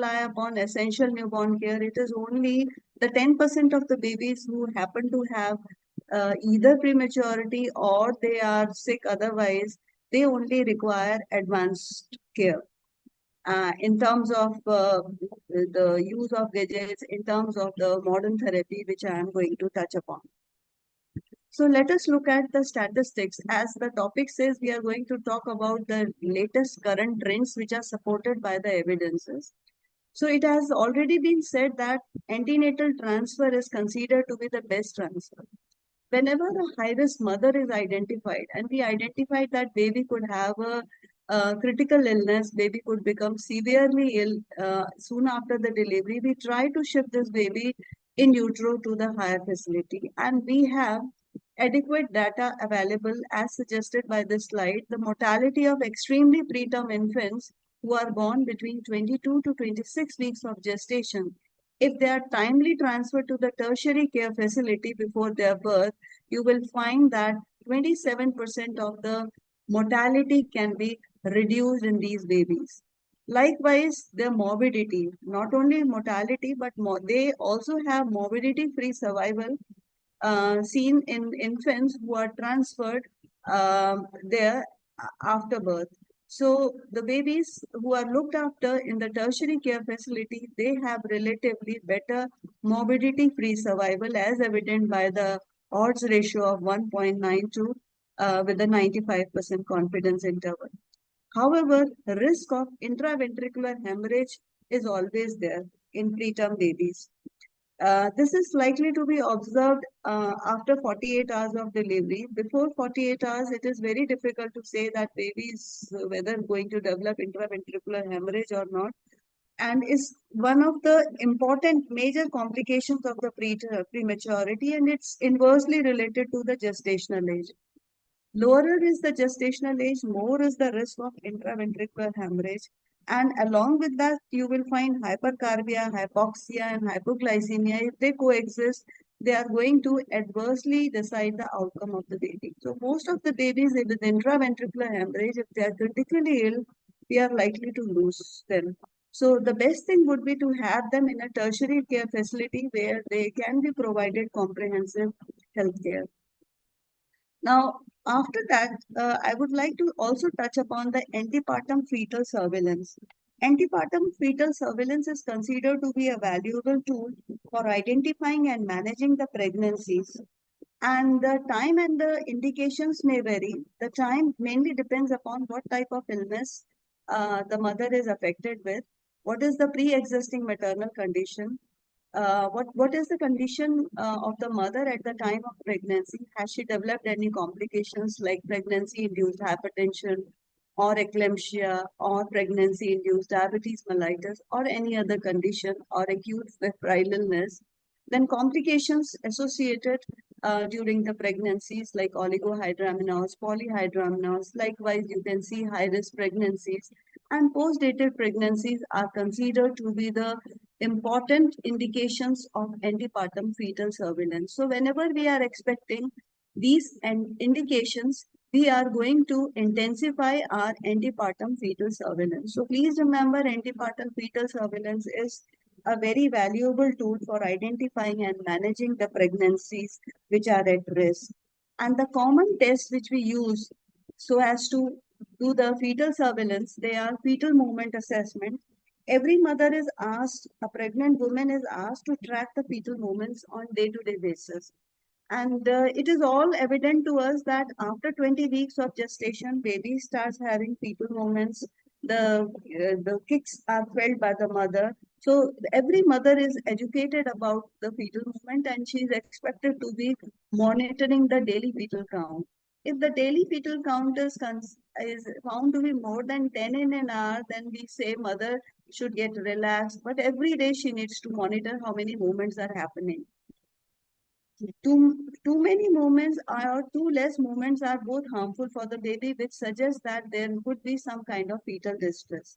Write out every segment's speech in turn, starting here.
rely upon essential newborn care. It is only the 10% of the babies who happen to have either prematurity or they are sick otherwise, they only require advanced care. In terms of the use of gadgets, in terms of the modern therapy, which I am going to touch upon. So let us look at the statistics. As the topic says, we are going to talk about the latest current trends which are supported by the evidences. So it has already been said that antenatal transfer is considered to be the best transfer. Whenever a high-risk mother is identified, and we identified that baby could have a critical illness, baby could become severely ill soon after the delivery, we try to shift this baby in utero to the higher facility. And we have adequate data available as suggested by this slide. The mortality of extremely preterm infants who are born between 22 to 26 weeks of gestation, if they are timely transferred to the tertiary care facility before their birth, you will find that 27% of the mortality can be reduced in these babies. Likewise, their morbidity, not only mortality, but they also have morbidity-free survival seen in infants who are transferred there after birth. So the babies who are looked after in the tertiary care facility, they have relatively better morbidity-free survival as evident by the odds ratio of 1.92 with a 95% confidence interval. However, the risk of intraventricular hemorrhage is always there in preterm babies. This is likely to be observed after 48 hours of delivery. Before 48 hours, it is very difficult to say that baby is whether going to develop intraventricular hemorrhage or not, and is one of the important major complications of the prematurity, and it's inversely related to the gestational age. Lower is the gestational age, more is the risk of intraventricular hemorrhage. And along with that, you will find hypercarbia, hypoxia, and hypoglycemia. If they coexist, they are going to adversely decide the outcome of the baby. So most of the babies with intraventricular hemorrhage, if they are critically ill, we are likely to lose them. So the best thing would be to have them in a tertiary care facility where they can be provided comprehensive health care. Now, after that, I would like to also touch upon the antepartum fetal surveillance. Antepartum fetal surveillance is considered to be a valuable tool for identifying and managing the pregnancies. And the time and the indications may vary. The time mainly depends upon what type of illness the mother is affected with, what is the pre-existing maternal condition, what is the condition of the mother at the time of pregnancy? Has she developed any complications like pregnancy-induced hypertension or eclampsia or pregnancy-induced diabetes mellitus or any other condition or acute febrile illness? Then complications associated during the pregnancies like oligohydramnios, polyhydramnios. Likewise, you can see high-risk pregnancies and post-dated pregnancies are considered to be the important indications of antepartum fetal surveillance. So whenever we are expecting these indications, we are going to intensify our antepartum fetal surveillance. So please remember, antepartum fetal surveillance is a very valuable tool for identifying and managing the pregnancies which are at risk. And the common tests which we use so as to do the fetal surveillance, they are fetal movement assessment. Every mother is asked, a pregnant woman is asked to track the fetal movements on day-to-day basis. And it is all evident to us that after 20 weeks of gestation, baby starts having fetal movements. The kicks are felt by the mother. So every mother is educated about the fetal movement and she is expected to be monitoring the daily fetal count. If the daily fetal count is found to be more than 10 in an hour, then we say mother should get relaxed. But every day she needs to monitor how many movements are happening. Too many movements or too less movements are both harmful for the baby, which suggests that there could be some kind of fetal distress.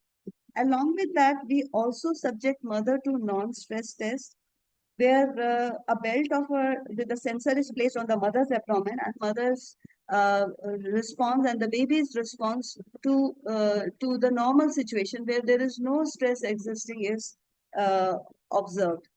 Along with that, we also subject mother to non-stress test, where a belt with a sensor is placed on the mother's abdomen, and mothers response and the baby's response to the normal situation where there is no stress existing is uh, observed.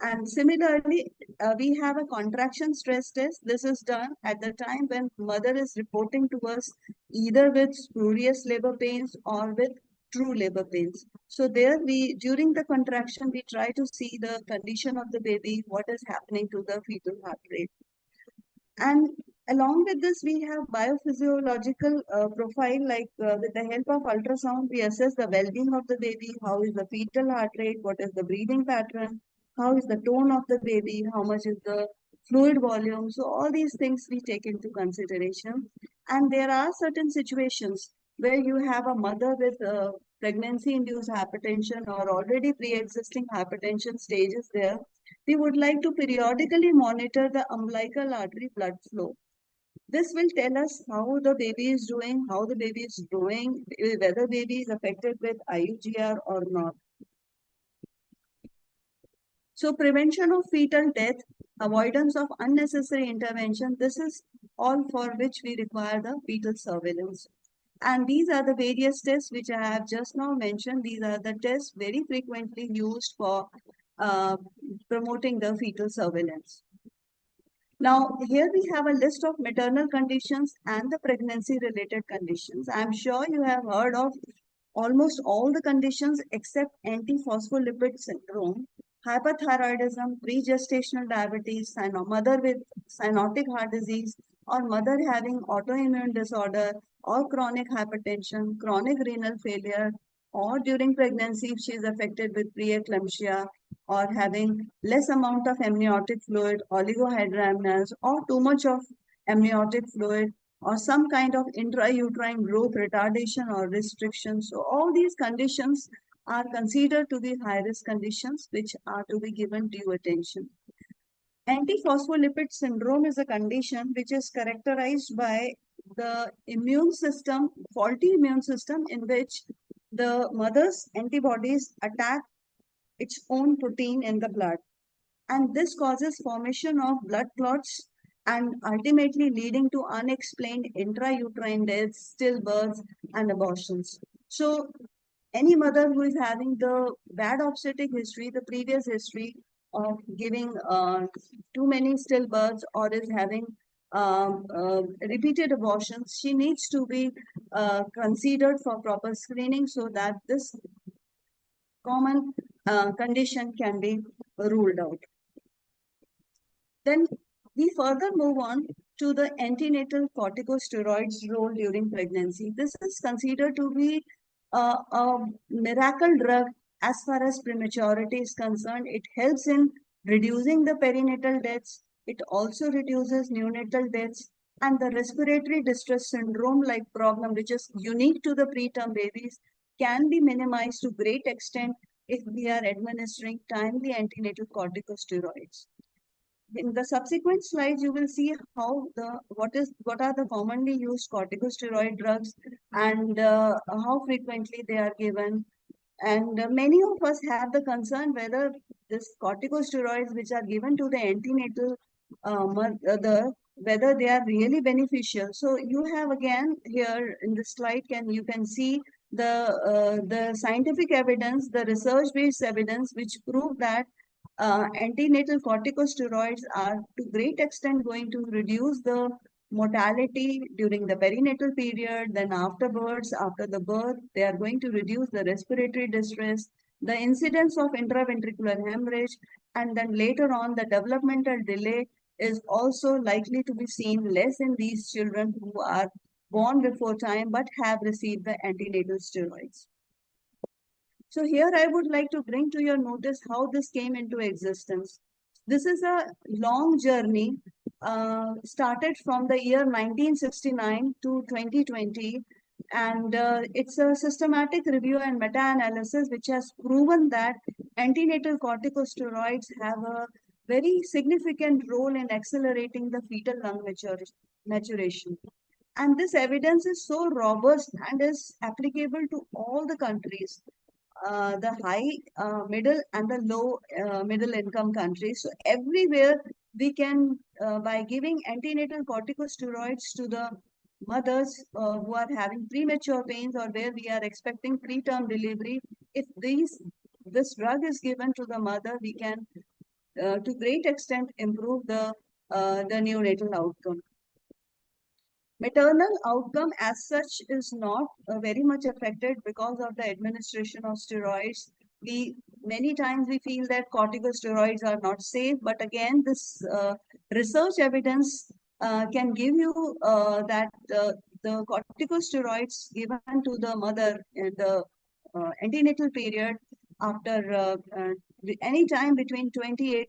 And similarly, we have a contraction stress test. This is done at the time when mother is reporting to us either with spurious labor pains or with true labor pains. So there we, during the contraction, we try to see the condition of the baby, what is happening to the fetal heart rate. And along with this, we have biophysiological profile, like with the help of ultrasound, we assess the well-being of the baby, how is the fetal heart rate, what is the breathing pattern, how is the tone of the baby, how much is the fluid volume. So all these things we take into consideration. And there are certain situations where you have a mother with pregnancy-induced hypertension or already pre-existing hypertension stages there. We would like to periodically monitor the umbilical artery blood flow. This will tell us how the baby is doing, how the baby is growing, whether baby is affected with IUGR or not. So prevention of fetal death, avoidance of unnecessary intervention, this is all for which we require the fetal surveillance. And these are the various tests which I have just now mentioned. These are the tests very frequently used for uh, promoting the fetal surveillance. Now, here we have a list of maternal conditions and the pregnancy related conditions. I'm sure you have heard of almost all the conditions except antiphospholipid syndrome, hyperthyroidism, pregestational diabetes, mother with cyanotic heart disease, or mother having autoimmune disorder, or chronic hypertension, chronic renal failure, or during pregnancy if she is affected with preeclampsia, or having less amount of amniotic fluid, oligohydramnios, or too much of amniotic fluid, or some kind of intrauterine growth retardation or restriction. So all these conditions are considered to be high-risk conditions which are to be given due attention. Antiphospholipid syndrome is a condition which is characterized by the immune system, faulty immune system in which the mother's antibodies attack its own protein in the blood. And this causes formation of blood clots and ultimately leading to unexplained intrauterine deaths, stillbirths, and abortions. So any mother who is having the bad obstetric history, the previous history of giving too many stillbirths or is having repeated abortions, she needs to be considered for proper screening so that this common condition can be ruled out. Then we further move on to the antenatal corticosteroids role during pregnancy. This is considered to be a miracle drug as far as prematurity is concerned. It helps in reducing the perinatal deaths. It also reduces neonatal deaths and the respiratory distress syndrome like problem, which is unique to the preterm babies, can be minimized to great extent if we are administering timely antenatal corticosteroids. In the subsequent slides, you will see how what are the commonly used corticosteroid drugs and how frequently they are given. And many of us have the concern whether this corticosteroids which are given to the antenatal mother, whether they are really beneficial. So you have again here in the slide you can see the scientific evidence, the research-based evidence which prove that antenatal corticosteroids are to great extent going to reduce the mortality during the perinatal period, then afterwards, after the birth, they are going to reduce the respiratory distress, the incidence of intraventricular hemorrhage, and then later on, the developmental delay is also likely to be seen less in these children who are born before time but have received the antenatal steroids. So here I would like to bring to your notice how this came into existence. This is a long journey, started from the year 1969 to 2020, and it's a systematic review and meta-analysis which has proven that antenatal corticosteroids have a very significant role in accelerating the fetal lung maturation. And this evidence is so robust and is applicable to all the countries, the high, middle, and the low middle income countries. So everywhere we can, by giving antenatal corticosteroids to the mothers who are having premature pains or where we are expecting preterm delivery, if this drug is given to the mother, we can, to great extent, improve the neonatal outcome. Maternal outcome as such is not very much affected because of the administration of steroids. We Many times we feel that corticosteroids are not safe, but again, this research evidence can give you that the corticosteroids given to the mother in the antenatal period after any time between 28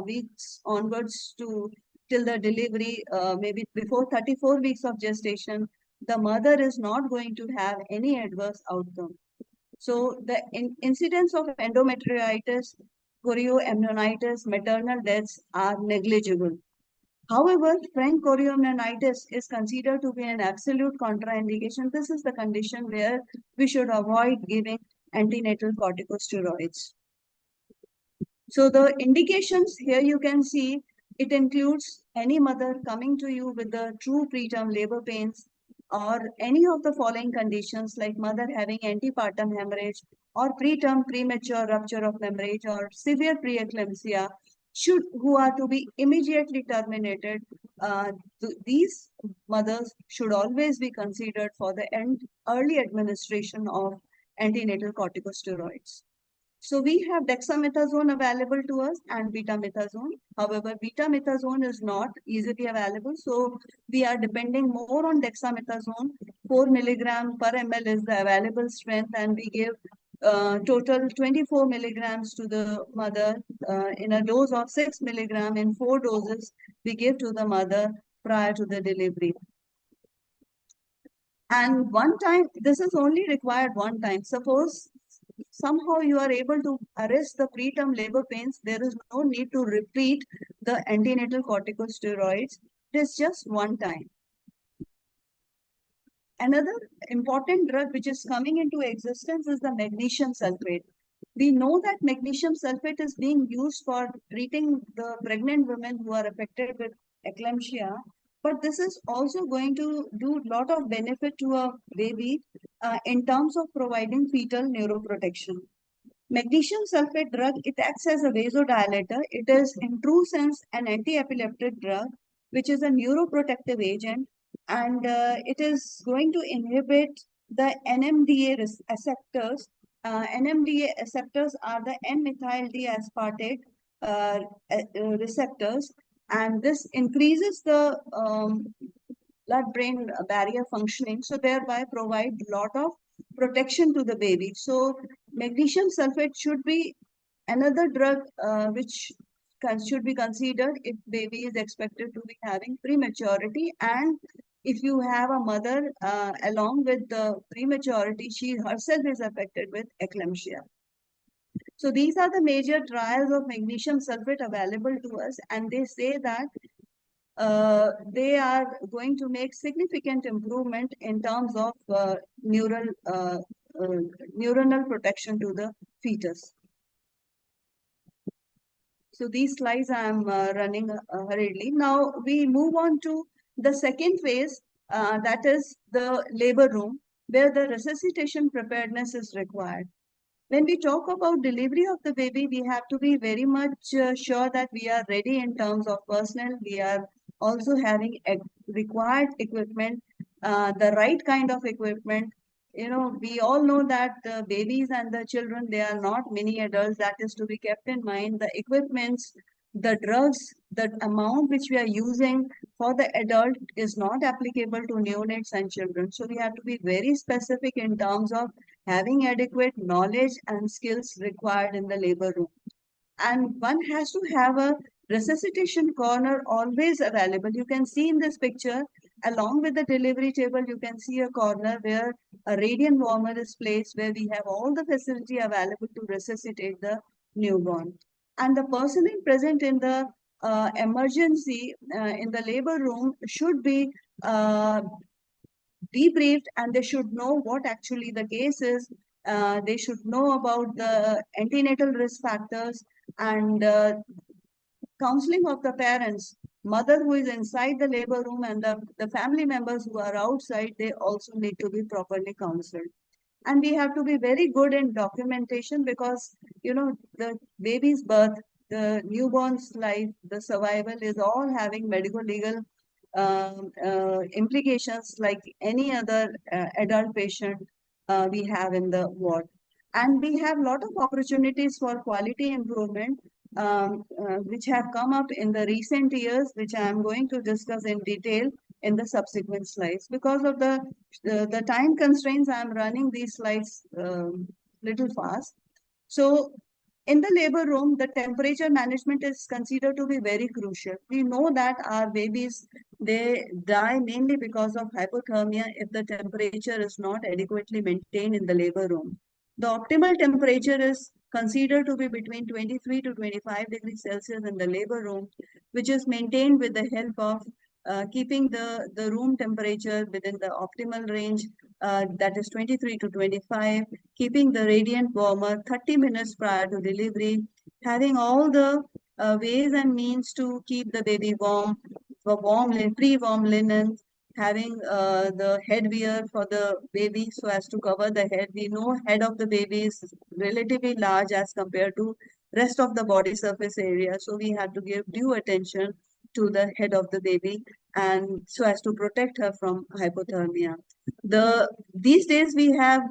weeks onwards to till the delivery, maybe before 34 weeks of gestation, the mother is not going to have any adverse outcome. So the incidence of endometriosis, chorioamnionitis, maternal deaths are negligible. However, frank chorioamnionitis is considered to be an absolute contraindication. This is the condition where we should avoid giving antenatal corticosteroids. So the indications here you can see, it includes any mother coming to you with the true preterm labor pains or any of the following conditions like mother having antepartum hemorrhage or preterm premature rupture of hemorrhage or severe preeclampsia who are to be immediately terminated. These mothers should always be considered for the early administration of antenatal corticosteroids. So we have dexamethasone available to us and betamethasone. However, betamethasone is not easily available. So we are depending more on dexamethasone. 4 milligram per ml is the available strength, and we give total 24 milligrams to the mother in a dose of 6 milligram in 4 doses we give to the mother prior to the delivery. And one time, this is only required one time. Suppose somehow you are able to arrest the preterm labor pains, there is no need to repeat the antenatal corticosteroids. It is just one time. Another important drug which is coming into existence is the magnesium sulfate. We know that magnesium sulfate is being used for treating the pregnant women who are affected with eclampsia, but this is also going to do a lot of benefit to a baby in terms of providing fetal neuroprotection. Magnesium sulfate drug, it acts as a vasodilator. It is in true sense an anti-epileptic drug, which is a neuroprotective agent, and it is going to inhibit the NMDA receptors. NMDA receptors are the N-methyl D-aspartate receptors, and this increases the blood-brain barrier functioning, so thereby provide a lot of protection to the baby. So magnesium sulfate should be another drug which should be considered if baby is expected to be having prematurity, and if you have a mother along with the prematurity, she herself is affected with eclampsia. So these are the major trials of magnesium sulfate available to us, and they say that they are going to make significant improvement in terms of neuronal protection to the fetus. So these slides I am running hurriedly. Now we move on to the second phase, that is the labor room, where the resuscitation preparedness is required. When we talk about delivery of the baby, we have to be very much sure that we are ready in terms of personnel. We are also having required equipment, the right kind of equipment. You know, we all know that the babies and the children, they are not mini adults. That is to be kept in mind. The equipments, the drugs, the amount which we are using for the adult is not applicable to neonates and children. So we have to be very specific in terms of having adequate knowledge and skills required in the labor room. And one has to have a resuscitation corner always available. You can see in this picture, along with the delivery table, you can see a corner where a radiant warmer is placed, where we have all the facility available to resuscitate the newborn. And the personnel present in the emergency in the labor room should be debriefed, and they should know what actually the case is. They should know about the antenatal risk factors and counseling of the parents, mother who is inside the labor room and the family members who are outside, they also need to be properly counseled. And we have to be very good in documentation because, the baby's birth, the newborn's life, the survival is all having medical legal implications like any other adult patient we have in the ward. And we have a lot of opportunities for quality improvement, which have come up in the recent years, which I am going to discuss in detail in the subsequent slides. Because of the time constraints, I am running these slides little fast. So in the labor room, the temperature management is considered to be very crucial. We know that our babies, they die mainly because of hypothermia if the temperature is not adequately maintained in the labor room. The optimal temperature is considered to be between 23 to 25 degrees Celsius in the labor room, which is maintained with the help of keeping the room temperature within the optimal range, that is 23 to 25, keeping the radiant warmer 30 minutes prior to delivery, having all the ways and means to keep the baby warm, for pre-warm linen, having the headwear for the baby so as to cover the head. We know head of the baby is relatively large as compared to rest of the body surface area. So we have to give due attention to the head of the baby and so as to protect her from hypothermia. These days we have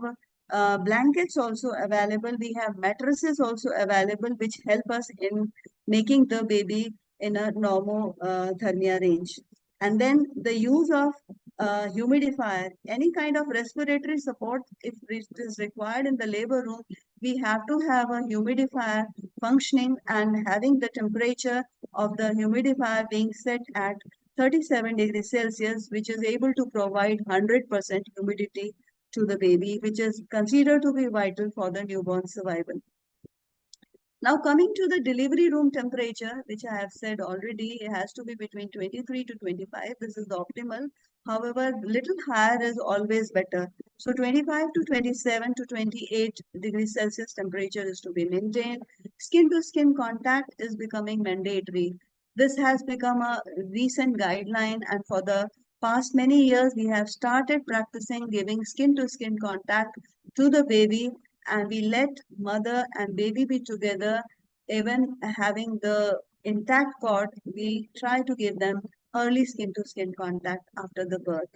blankets also available. We have mattresses also available, which help us in making the baby in a normal thermia range. And then the use of humidifier, any kind of respiratory support, if it is required in the labor room, we have to have a humidifier functioning and having the temperature of the humidifier being set at 37 degrees Celsius, which is able to provide 100% humidity to the baby, which is considered to be vital for the newborn survival. Now coming to the delivery room temperature, which I have said already, it has to be between 23 to 25. This is the optimal. However, little higher is always better. So 25 to 27 to 28 degrees Celsius temperature is to be maintained. Skin to skin contact is becoming mandatory. This has become a recent guideline, and for the past many years, we have started practicing giving skin to skin contact to the baby, and we let mother and baby be together. Even having the intact cord, we try to give them early skin to skin contact after the birth.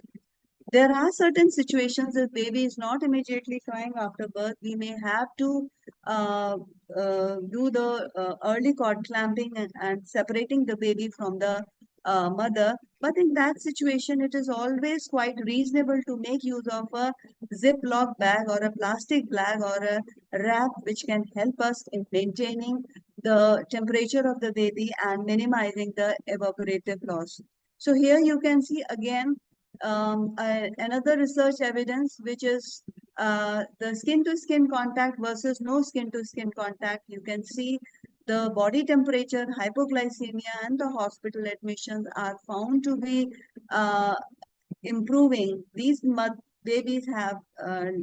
There are certain situations if baby is not immediately crying after birth, we may have to uh, do the early cord clamping and separating the baby from the mother. But in that situation, it is always quite reasonable to make use of a Ziploc bag or a plastic bag or a wrap, which can help us in maintaining the temperature of the baby and minimizing the evaporative loss. So here you can see again another research evidence, which is the skin to skin contact versus no skin to skin contact. You can see the body temperature, hypoglycemia, and the hospital admissions are found to be uh, improving. These babies have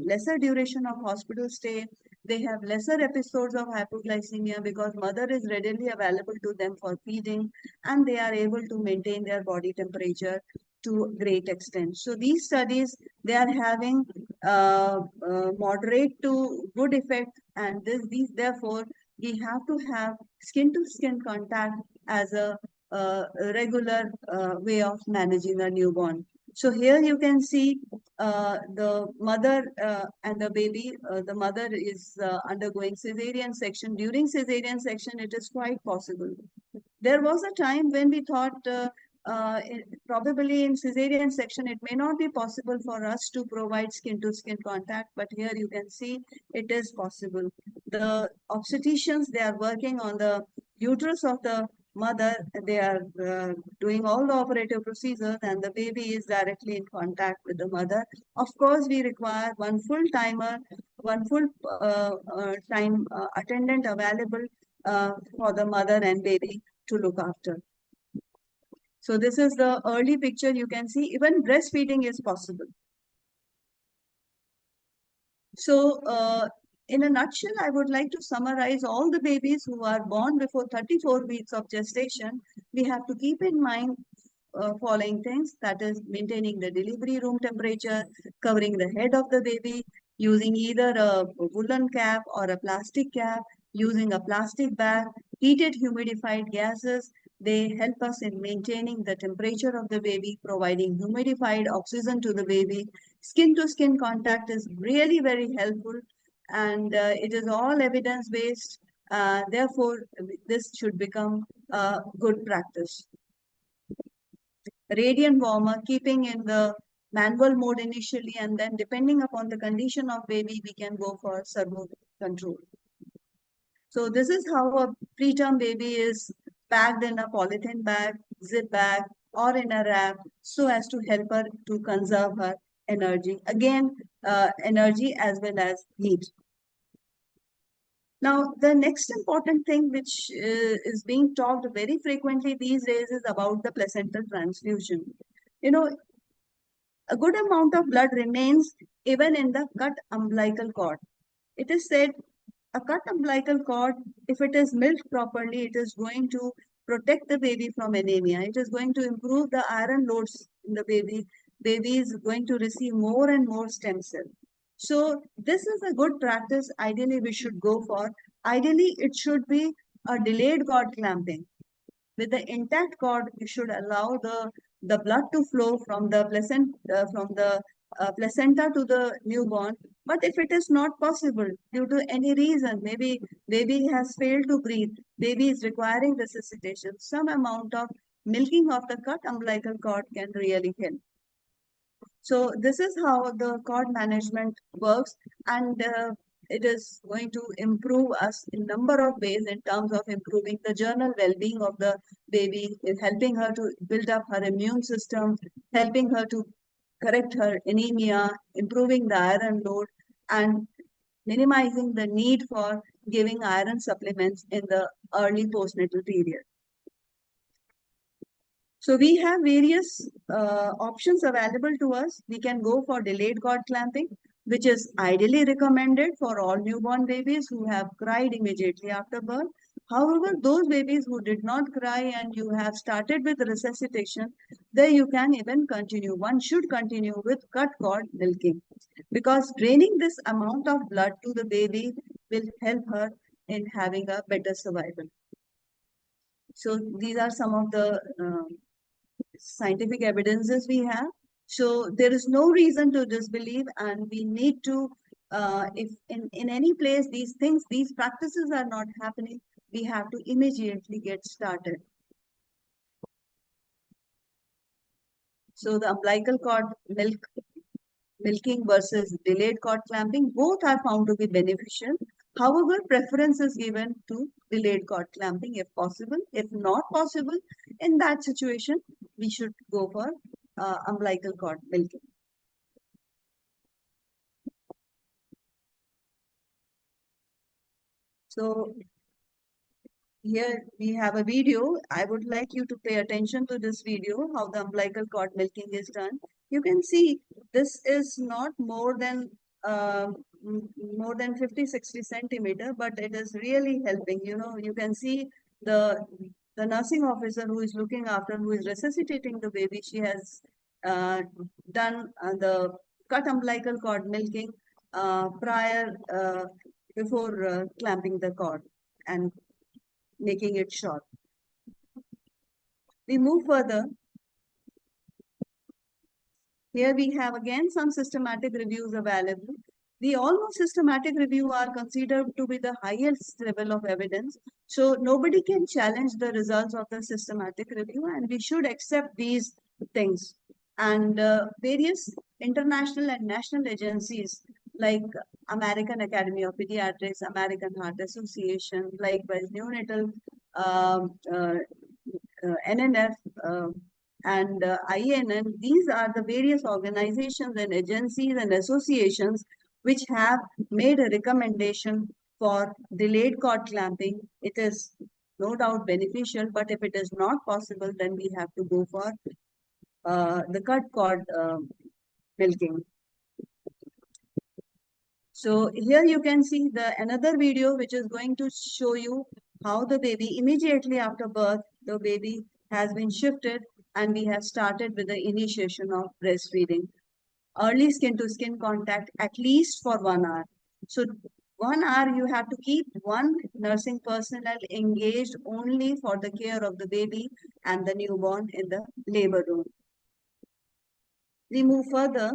lesser duration of hospital stay. They have lesser episodes of hypoglycemia because mother is readily available to them for feeding, and they are able to maintain their body temperature to a great extent. So these studies, they are having moderate to good effect, and these therefore we have to have skin to skin contact as a regular way of managing a newborn. So here you can see the mother and the baby. The mother is undergoing cesarean section. During cesarean section, it is quite possible. There was a time when we thought probably in cesarean section, it may not be possible for us to provide skin to skin contact, but here you can see it is possible. The obstetricians, they are working on the uterus of the mother. They are doing all the operative procedures, and the baby is directly in contact with the mother. Of course, we require one full timer, one full time attendant available for the mother and baby to look after. So this is the early picture. You can see even breastfeeding is possible. So In a nutshell, I would like to summarize all the babies who are born before 34 weeks of gestation. We have to keep in mind following things, that is maintaining the delivery room temperature, covering the head of the baby, using either a woolen cap or a plastic cap, using a plastic bag, heated humidified gases. They help us in maintaining the temperature of the baby, providing humidified oxygen to the baby. Skin to skin contact is really very helpful, and it is all evidence based. Therefore, this should become a good practice. Radiant warmer, keeping in the manual mode initially, and then depending upon the condition of baby, we can go for servo control. So this is how a preterm baby is packed in a polythene bag, zip bag, or in a wrap, so as to help her to conserve her energy. Again, energy as well as heat. Now, the next important thing which is being talked very frequently these days is about the placental transfusion. You know, a good amount of blood remains even in the cut umbilical cord. It is said a cut umbilical cord, if it is milked properly, it is going to protect the baby from anemia. It is going to improve the iron loads in the baby. Baby is going to receive more and more stem cell. So this is a good practice. Ideally, we should go for. Ideally, it should be a delayed cord clamping. With the intact cord, you should allow the blood to flow from the placenta to the newborn. But if it is not possible due to any reason, maybe baby has failed to breathe, baby is requiring resuscitation, some amount of milking of the cut umbilical cord can really help. So this is how the cord management works, and it is going to improve us in number of ways in terms of improving the general well-being of the baby, helping her to build up her immune system, helping her to correct her anemia, improving the iron load, and minimizing the need for giving iron supplements in the early postnatal period. So we have various options available to us. We can go for delayed cord clamping, which is ideally recommended for all newborn babies who have cried immediately after birth. However, those babies who did not cry and you have started with resuscitation, there you can even continue. One should continue with cut cord milking, because draining this amount of blood to the baby will help her in having a better survival. So these are some of the scientific evidences we have. So there is no reason to disbelieve, and we need to, if in any place these things, these practices are not happening, we have to immediately get started. So the umbilical cord milking versus delayed cord clamping, both are found to be beneficial. However, preference is given to delayed cord clamping if possible. If not possible, in that situation, we should go for umbilical cord milking. So here we have a video. I would like you to pay attention to this video, how the umbilical cord milking is done. You can see this is not more than 50-60 centimeter, but it is really helping. You know, you can see the nursing officer who is looking after, who is resuscitating the baby. She has done the cut umbilical cord milking prior before clamping the cord and making it short. We move further. Here we have again some systematic reviews available. The almost systematic review are considered to be the highest level of evidence. So nobody can challenge the results of the systematic review, and we should accept these things. And various international and national agencies like American Academy of Pediatrics, American Heart Association, likewise Neonatal, NNF, and INN, these are the various organizations and agencies and associations which have made a recommendation for delayed cord clamping. It is no doubt beneficial, but if it is not possible, then we have to go for the cut cord milking. So here you can see the another video which is going to show you how the baby immediately after birth, the baby has been shifted and we have started with the initiation of breastfeeding. Early skin to skin contact at least for 1 hour. So 1 hour you have to keep one nursing personnel engaged only for the care of the baby and the newborn in the labor room. We move further.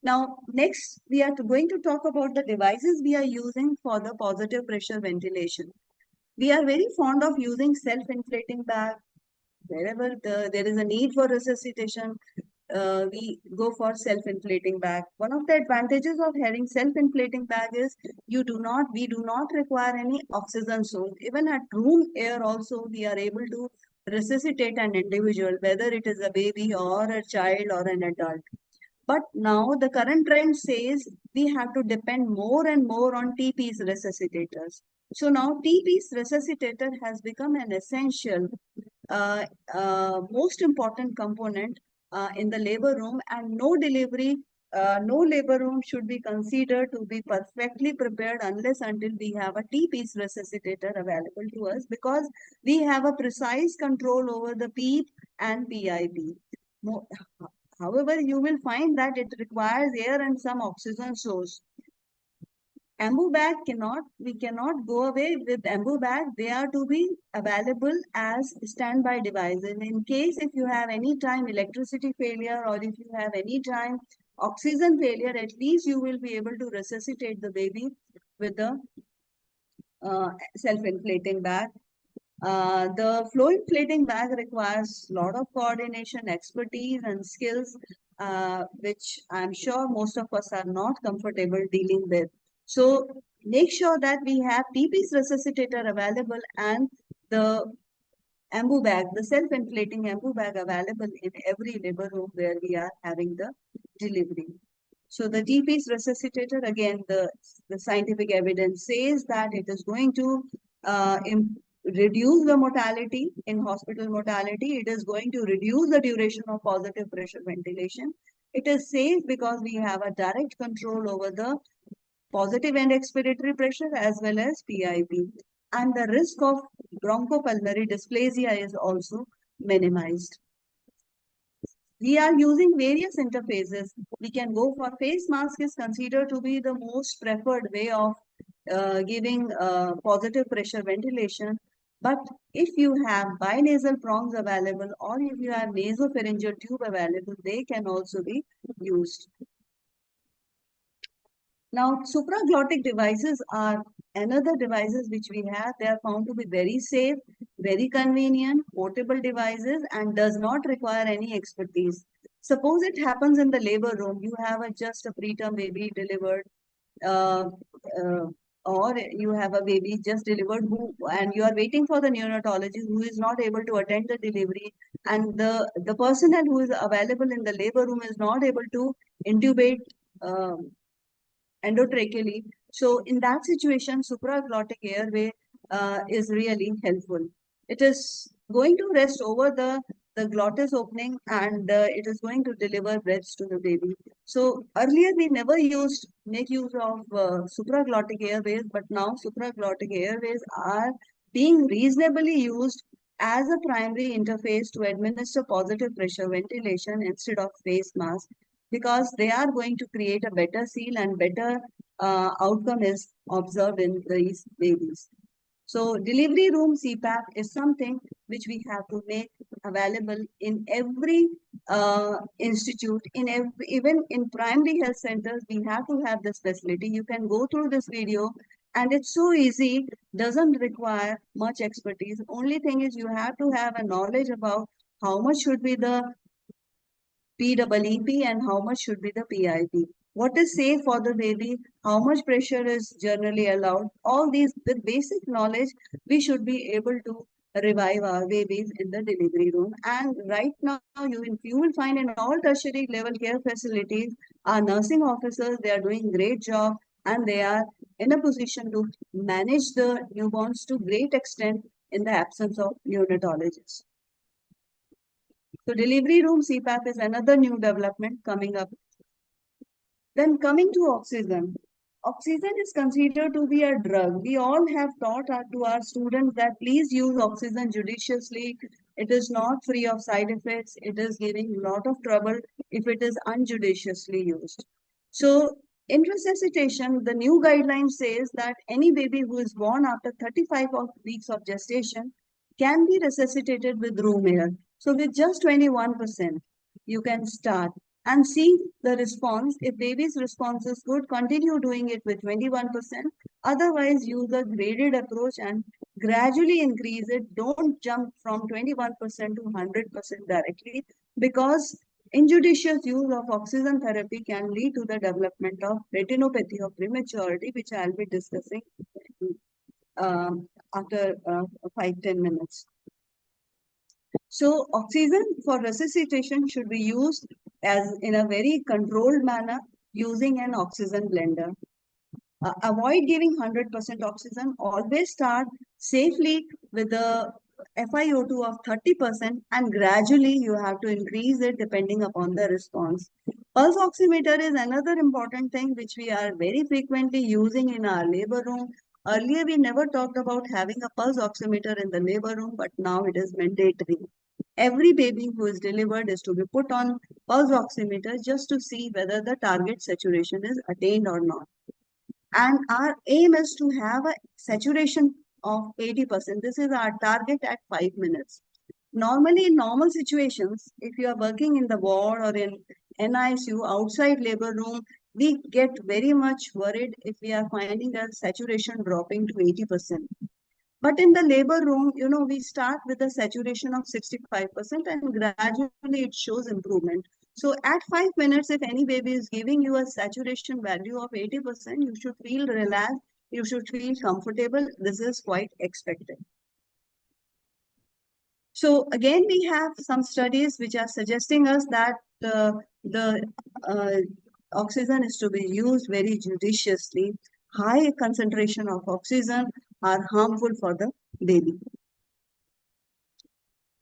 Now, next, we are going to talk about the devices we are using for the positive pressure ventilation. We are very fond of using self-inflating bag. Wherever there is a need for resuscitation, we go for self-inflating bag. One of the advantages of having self-inflating bag is we do not require any oxygen source. Even at room air also, we are able to resuscitate an individual, whether it is a baby or a child or an adult. But now the current trend says we have to depend more and more on TP's resuscitators. So now TP's resuscitator has become an essential, uh, most important component in the labor room, and no labor room should be considered to be perfectly prepared unless until we have a TP's resuscitator available to us, because we have a precise control over the PEEP and PIP. However, you will find that it requires air and some oxygen source. Ambu bag we cannot go away with ambu bag. They are to be available as standby devices. In case if you have any time electricity failure or if you have any time oxygen failure, at least you will be able to resuscitate the baby with the self-inflating bag. The flow inflating bag requires a lot of coordination, expertise, and skills, which I'm sure most of us are not comfortable dealing with. So make sure that we have TP's resuscitator available and the ambu bag, the self-inflating ambu bag available in every labor room where we are having the delivery. So the TP's resuscitator, again, the scientific evidence says that it is going to reduce the mortality in hospital mortality. It is going to reduce the duration of positive pressure ventilation. It is safe because we have a direct control over the positive end expiratory pressure as well as PIP. And the risk of bronchopulmonary dysplasia is also minimized. We are using various interfaces. We can go for face mask is considered to be the most preferred way of giving positive pressure ventilation. But if you have binasal prongs available or if you have nasopharyngeal tube available, they can also be used. Now, supraglottic devices are another devices which we have. They are found to be very safe, very convenient, portable devices, and does not require any expertise. Suppose it happens in the labor room, you have just a preterm baby delivered, uh, uh, or you have a baby just delivered and you are waiting for the neonatologist who is not able to attend the delivery, and the personnel who is available in the labor room is not able to intubate endotracheally. So in that situation, supraglottic airway is really helpful. It is going to rest over the glottis opening and it is going to deliver breaths to the baby. So earlier we never make use of supraglottic airways, but now supraglottic airways are being reasonably used as a primary interface to administer positive pressure ventilation instead of face mask, because they are going to create a better seal and better outcome is observed in these babies. So delivery room CPAP is something which we have to make available in every institute, even in primary health centers, we have to have this facility. You can go through this video and it's so easy, doesn't require much expertise. Only thing is you have to have a knowledge about how much should be the PEEP and how much should be the PIP. What is safe for the baby? How much pressure is generally allowed? All these, with basic knowledge, we should be able to revive our babies in the delivery room. And right now, you will find in all tertiary level care facilities, our nursing officers, they are doing great job and they are in a position to manage the newborns to great extent in the absence of neonatologists. So delivery room CPAP is another new development coming up. Then coming to oxygen. Oxygen is considered to be a drug. We all have taught to our students that please use oxygen judiciously. It is not free of side effects. It is giving a lot of trouble if it is unjudiciously used. So in resuscitation, the new guideline says that any baby who is born after 35 weeks of gestation can be resuscitated with room air. So with just 21%, you can start and see the response. If baby's response is good, continue doing it with 21%. Otherwise, use a graded approach and gradually increase it. Don't jump from 21% to 100% directly, because injudicious use of oxygen therapy can lead to the development of retinopathy of prematurity, which I'll be discussing after 5-10 minutes. So oxygen for resuscitation should be used as in a very controlled manner using an oxygen blender. Avoid giving 100% oxygen. Always start safely with a FiO2 of 30%, and gradually you have to increase it depending upon the response. Pulse oximeter is another important thing which we are very frequently using in our labor room. Earlier, we never talked about having a pulse oximeter in the labor room, but now it is mandatory. Every baby who is delivered is to be put on pulse oximeter just to see whether the target saturation is attained or not. And our aim is to have a saturation of 80%. This is our target at 5 minutes. Normally, in normal situations, if you are working in the ward or in NICU, outside labor room, we get very much worried if we are finding a saturation dropping to 80%. But in the labor room, we start with a saturation of 65% and gradually it shows improvement. So at 5 minutes, if any baby is giving you a saturation value of 80%, you should feel relaxed, you should feel comfortable. This is quite expected. So again, we have some studies which are suggesting us that the oxygen is to be used very judiciously. High concentration of oxygen are harmful for the baby.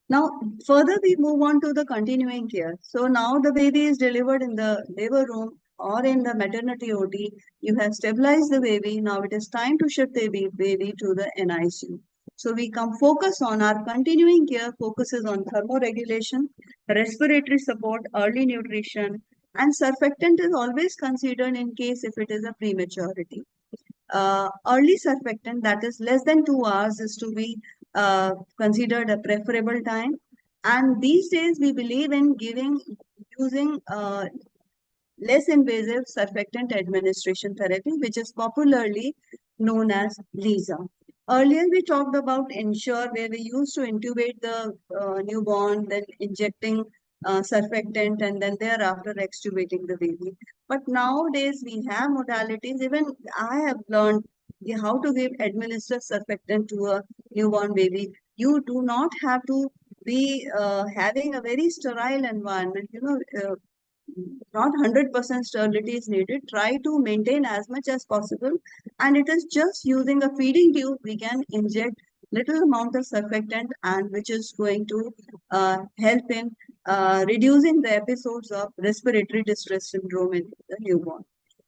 Now, further we move on to the continuing care. So now the baby is delivered in the labor room or in the maternity OT. You have stabilized the baby. Now it is time to shift the baby to the NICU. So we come focus on our continuing care, focuses on thermoregulation, respiratory support, early nutrition, and surfactant is always considered in case if it is a prematurity. Early surfactant, that is less than 2 hours, is to be considered a preferable time. And these days, we believe in using less invasive surfactant administration therapy, which is popularly known as LISA. Earlier, we talked about Ensure, where we used to intubate the newborn, then injecting surfactant, and then thereafter extubating the baby. But nowadays, we have modalities. Even I have learned how to administer surfactant to a newborn baby. You do not have to be having a very sterile environment. Not 100% sterility is needed. Try to maintain as much as possible. And it is just using a feeding tube, we can inject little amount of surfactant, and which is going to help in reducing the episodes of respiratory distress syndrome in the newborn.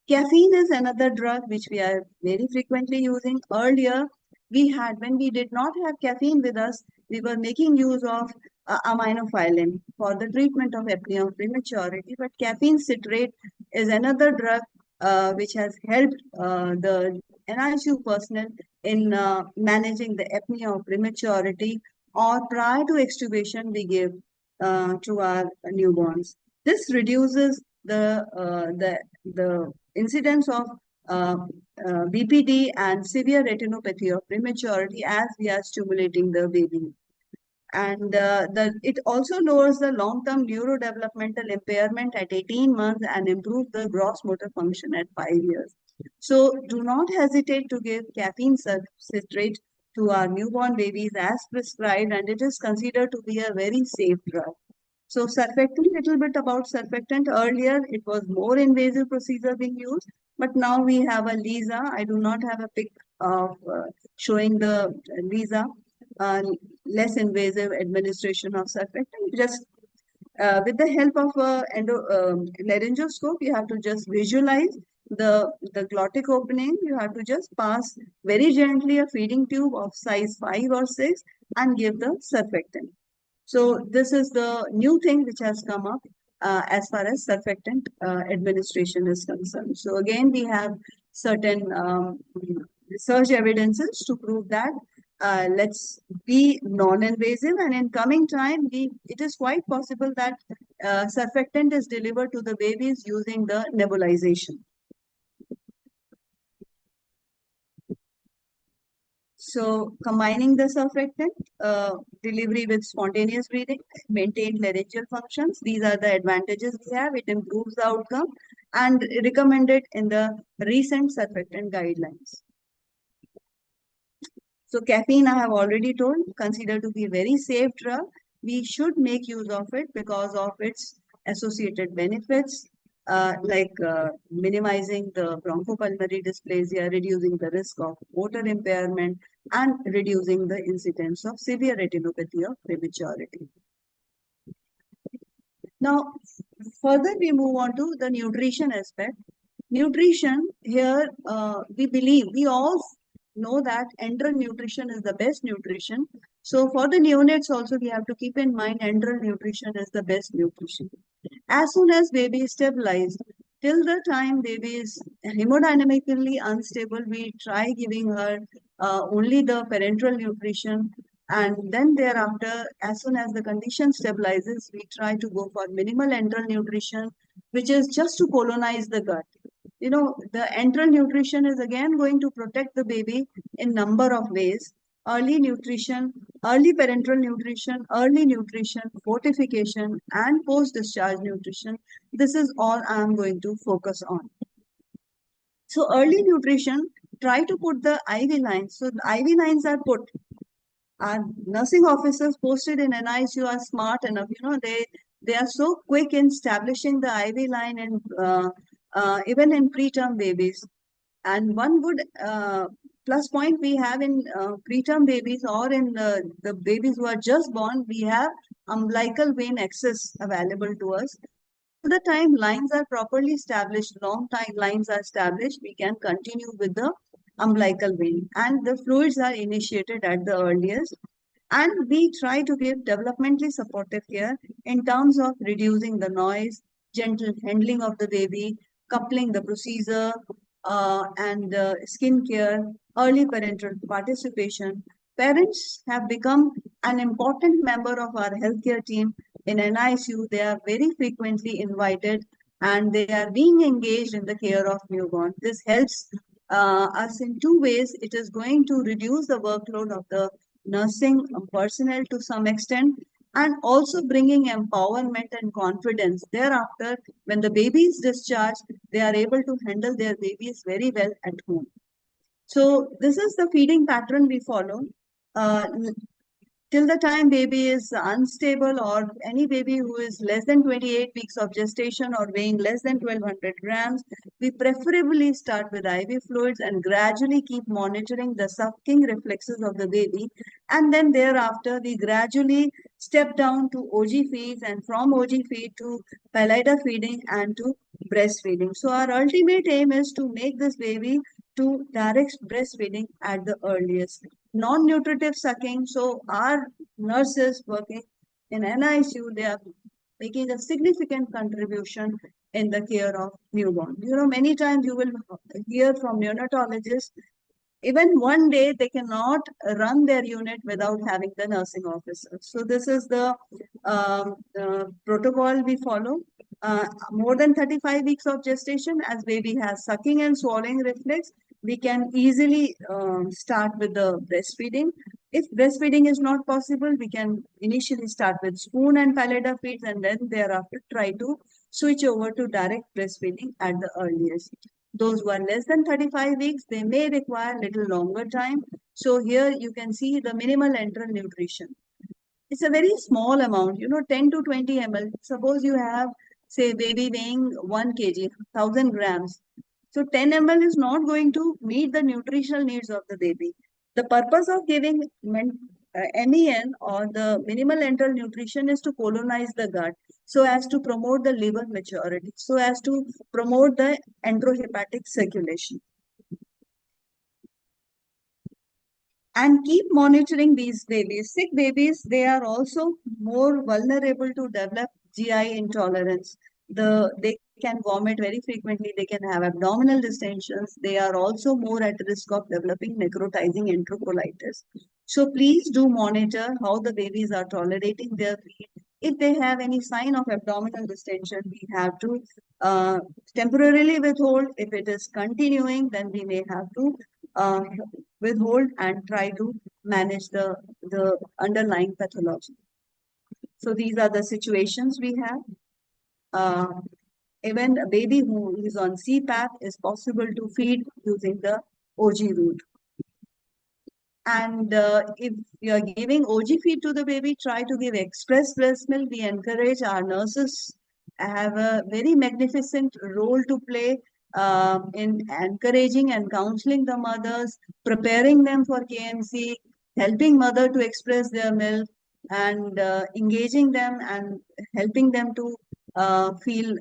Caffeine is another drug which we are very frequently using. Earlier, when we did not have caffeine with us, we were making use of aminophylline for the treatment of apnea of prematurity. But caffeine citrate is another drug which has helped the NICU personnel in managing the apnea of prematurity, or prior to extubation, we give to our newborns. This reduces the incidence of BPD and severe retinopathy of prematurity as we are stimulating the baby. And it also lowers the long-term neurodevelopmental impairment at 18 months and improves the gross motor function at 5 years. So do not hesitate to give caffeine citrate to our newborn babies as prescribed, and it is considered to be a very safe drug. So surfactant, little bit about surfactant. Earlier, it was more invasive procedure being used, but now we have a LISA. I do not have a pic of showing the LISA, uh, less invasive administration of surfactant. Just with the help of a laryngoscope, you have to just visualize the glottic opening. You have to just pass very gently a feeding tube of size 5 or 6 and give the surfactant. So this is the new thing which has come up as far as surfactant administration is concerned. So again, we have certain research evidences to prove that let's be non-invasive, and in coming time, it is quite possible that surfactant is delivered to the babies using the nebulization. So combining the surfactant delivery with spontaneous breathing, maintained laryngeal functions. These are the advantages we have. It improves the outcome and recommended in the recent surfactant guidelines. So caffeine, I have already told, considered to be a very safe drug. We should make use of it because of its associated benefits, minimizing the bronchopulmonary dysplasia, reducing the risk of motor impairment, and reducing the incidence of severe retinopathy of prematurity. Now, further we move on to the nutrition aspect. Nutrition here, we all know that enteral nutrition is the best nutrition. So for the neonates also, we have to keep in mind enteral nutrition is the best nutrition. As soon as baby is stabilized, till the time baby is hemodynamically unstable, we try giving her only the parenteral nutrition, and then thereafter, as soon as the condition stabilizes, we try to go for minimal enteral nutrition, which is just to colonize the gut. You know, the enteral nutrition is again going to protect the baby in number of ways. Early nutrition, early parenteral nutrition, early nutrition, fortification, and post-discharge nutrition. This is all I am going to focus on. So early nutrition, try to put the IV lines. So the IV lines are put. Our nursing officers posted in NICU are smart enough. You know, they are so quick in establishing the IV line and even in preterm babies. And one good plus point we have in preterm babies or in the babies who are just born, we have umbilical vein access available to us. Till the time lines are properly established, long time lines are established, we can continue with the umbilical vein and the fluids are initiated at the earliest. And we try to give developmentally supportive care in terms of reducing the noise, gentle handling of the baby, coupling the procedure, and skin care, early parental participation. Parents have become an important member of our healthcare team in NICU. They are very frequently invited and they are being engaged in the care of newborn. This helps us in two ways. It is going to reduce the workload of the nursing personnel to some extent, and also bringing empowerment and confidence. Thereafter, when the baby is discharged, they are able to handle their babies very well at home. So this is the feeding pattern we follow. Uh, till the time baby is unstable, or any baby who is less than 28 weeks of gestation or weighing less than 1200 grams, we preferably start with IV fluids and gradually keep monitoring the sucking reflexes of the baby. And then thereafter, we gradually step down to OG feeds, and from OG feed to pallida feeding and to breastfeeding. So our ultimate aim is to make this baby to direct breastfeeding at the earliest. Non-nutritive sucking. So our nurses working in NICU, they are making a significant contribution in the care of newborn. You know, many times you will hear from neonatologists, even one day they cannot run their unit without having the nursing officer. So this is the protocol we follow. More than 35 weeks of gestation, as baby has sucking and swallowing reflex, we can easily start with the breastfeeding. If breastfeeding is not possible, we can initially start with spoon and pallida feeds, and then thereafter try to switch over to direct breastfeeding at the earliest. Those who are less than 35 weeks, they may require little longer time. So here you can see the minimal enteral nutrition. It's a very small amount, you know, 10 to 20 ml. Suppose you have, say, baby weighing 1 kg, 1000 grams. So 10 ml is not going to meet the nutritional needs of the baby. The purpose of giving MEN, or the minimal enteral nutrition, is to colonize the gut so as to promote the liver maturity, so as to promote the enterohepatic circulation. And keep monitoring these babies. Sick babies, they are also more vulnerable to develop GI intolerance. They can vomit very frequently, they can have abdominal distensions, they are also more at risk of developing necrotizing enterocolitis. So please do monitor how the babies are tolerating their feed. If they have any sign of abdominal distension, we have to uh, temporarily withhold. If it is continuing, then we may have to uh, withhold and try to manage the underlying pathology. So these are the situations we have. Uh, Even a baby who is on CPAP is possible to feed using the OG route. And if you are giving OG feed to the baby, try to give express breast milk. We encourage our nurses have a very magnificent role to play in encouraging and counseling the mothers, preparing them for KMC, helping mother to express their milk, and engaging them and helping them to feel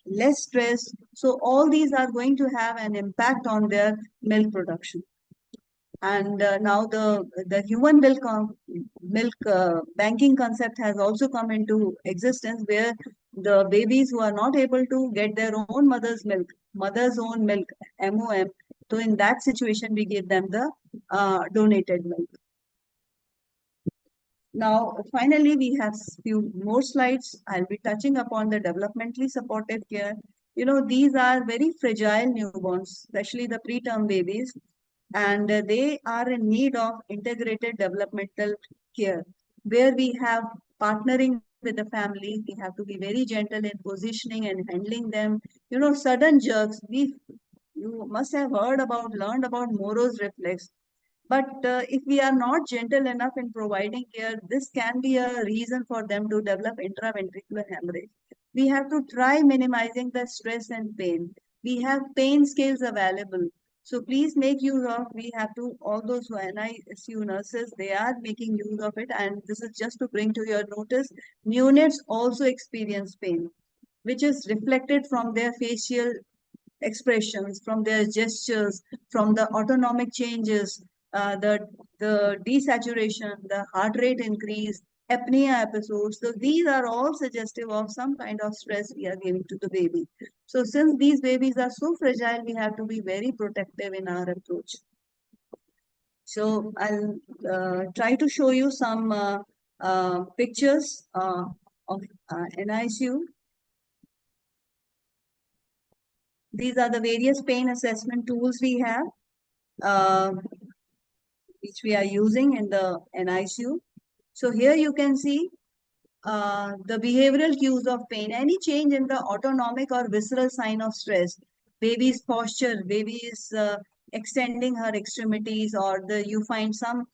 less stressed. So all these are going to have an impact on their milk production. And now the human milk banking concept has also come into existence, where the babies who are not able to get their own mother's own milk, MOM. So in that situation, we give them the donated milk. Now, finally, we have few more slides. I'll be touching upon the developmentally supportive care. You know, these are very fragile newborns, especially the preterm babies, and they are in need of integrated developmental care, where we have partnering with the family. We have to be very gentle in positioning and handling them. You know, sudden jerks. You must have learned about Moro's reflex. But if we are not gentle enough in providing care, this can be a reason for them to develop intraventricular hemorrhage. We have to try minimizing the stress and pain. We have pain scales available. So please make use of, we have to, all those who are NICU nurses, they are making use of it. And this is just to bring to your notice, neonates also experience pain, which is reflected from their facial expressions, from their gestures, from the autonomic changes, the desaturation, the heart rate increase, apnea episodes. So these are all suggestive of some kind of stress we are giving to the baby. So since these babies are so fragile, we have to be very protective in our approach. So I'll try to show you some pictures of NICU. These are the various pain assessment tools we have, uh, which we are using in the NICU. So here you can see the behavioral cues of pain, any change in the autonomic or visceral sign of stress, baby's posture, baby is extending her extremities, or you find some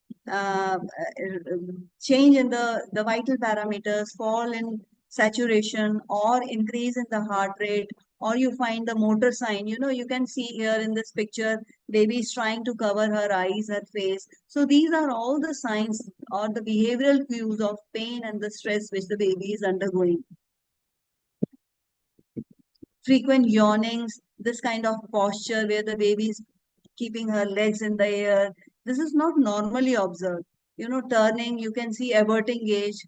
change in the vital parameters, fall in saturation or increase in the heart rate, or you find the motor sign. You know, you can see here in this picture, baby is trying to cover her eyes, her face. So these are all the signs or the behavioral cues of pain and the stress which the baby is undergoing. Frequent yawnings, this kind of posture where the baby is keeping her legs in the air, this is not normally observed. You know, turning, you can see averting gaze,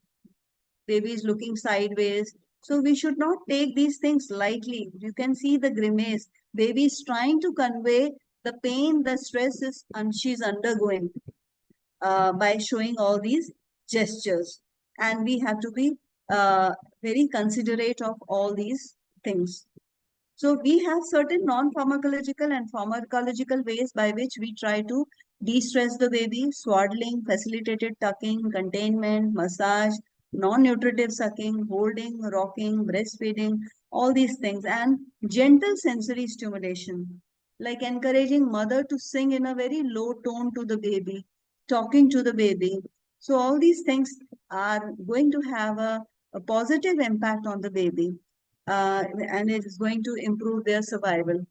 baby is looking sideways. So we should not take these things lightly. You can see the grimace. Baby is trying to convey the pain, the stress is, and she's undergoing by showing all these gestures. And we have to be very considerate of all these things. So we have certain non-pharmacological and pharmacological ways by which we try to de-stress the baby: swaddling, facilitated tucking, containment, massage, non-nutritive sucking, holding, rocking, breastfeeding, all these things, and gentle sensory stimulation, like encouraging mother to sing in a very low tone to the baby, talking to the baby. So all these things are going to have a positive impact on the baby, and it is going to improve their survival.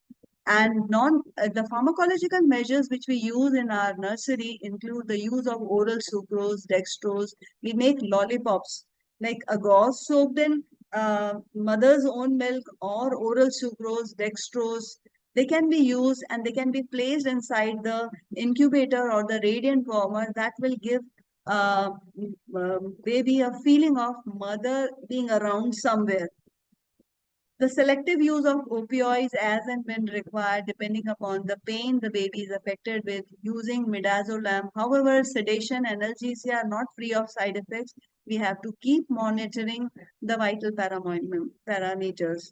And the pharmacological measures which we use in our nursery include the use of oral sucrose, dextrose. We make lollipops like a gauze soaked in mother's own milk or oral sucrose, dextrose. They can be used and they can be placed inside the incubator or the radiant warmer that will give uh, baby a feeling of mother being around somewhere. The selective use of opioids as and when required, depending upon the pain the baby is affected with, using midazolam. However, sedation, analgesia are not free of side effects. We have to keep monitoring the vital parameters.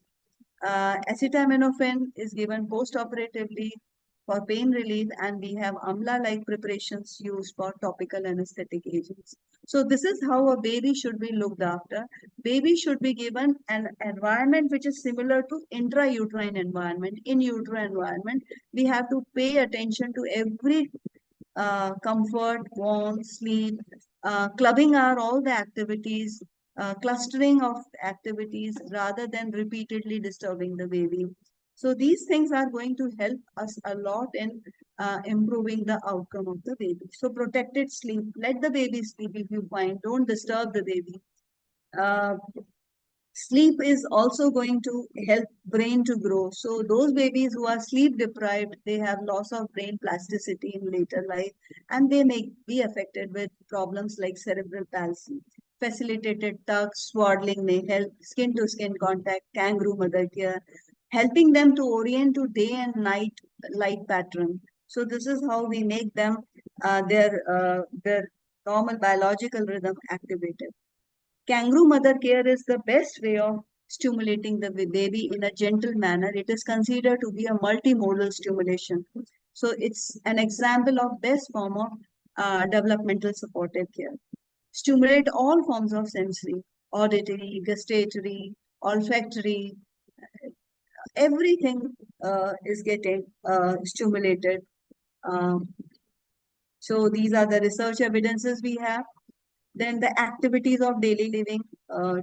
Acetaminophen is given post-operatively for pain relief, and we have amla-like preparations used for topical anesthetic agents. So this is how a baby should be looked after. Baby should be given an environment which is similar to intrauterine environment. In utero environment, we have to pay attention to every comfort, warmth, sleep. Clubbing are all the activities, clustering of activities rather than repeatedly disturbing the baby. So these things are going to help us a lot in improving the outcome of the baby. So protected sleep. Let the baby sleep if you find. Don't disturb the baby. Uh, Sleep is also going to help brain to grow. So those babies who are sleep deprived, they have loss of brain plasticity in later life, and they may be affected with problems like cerebral palsy. Facilitated tuck, swaddling may help, skin to skin contact, kangaroo mother care, helping them to orient to day and night light pattern. So this is how we make them their normal biological rhythm activated. Kangaroo mother care is the best way of stimulating the baby in a gentle manner. It is considered to be a multimodal stimulation. So it's an example of best form of developmental supportive care. Stimulate all forms of sensory, auditory, gustatory, olfactory, everything is getting stimulated. Um, so these are the research evidences we have. Then the activities of daily living,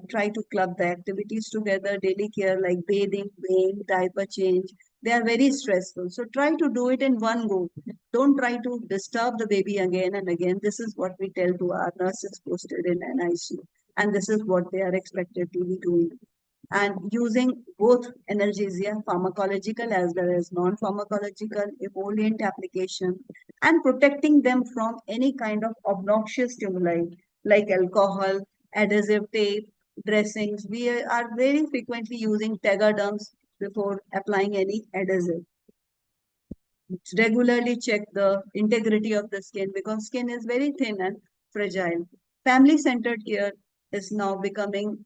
try to club the activities together, daily care like bathing, weighing, diaper change. They are very stressful. So try to do it in one go. Don't try to disturb the baby again and again. This is what we tell to our nurses posted in NICU. And this is what they are expected to be doing, and using both analgesia, pharmacological as well as non-pharmacological emollient application, and protecting them from any kind of obnoxious stimuli like alcohol, adhesive tape, dressings. We are very frequently using tegaderms before applying any adhesive. Regularly check the integrity of the skin because skin is very thin and fragile. Family-centered care is now becoming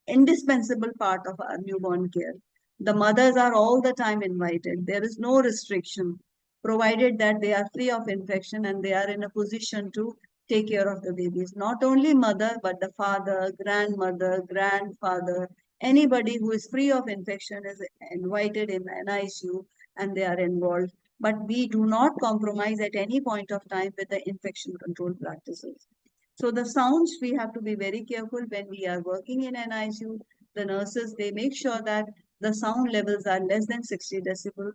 indispensable part of our newborn care. The mothers are all the time invited. There is no restriction, provided that they are free of infection and they are in a position to take care of the babies. Not only mother, but the father, grandmother, grandfather, anybody who is free of infection is invited in NICU and they are involved. But we do not compromise at any point of time with the infection control practices. So the sounds, we have to be very careful when we are working in an ICU. The nurses, they make sure that the sound levels are less than 60 decibel.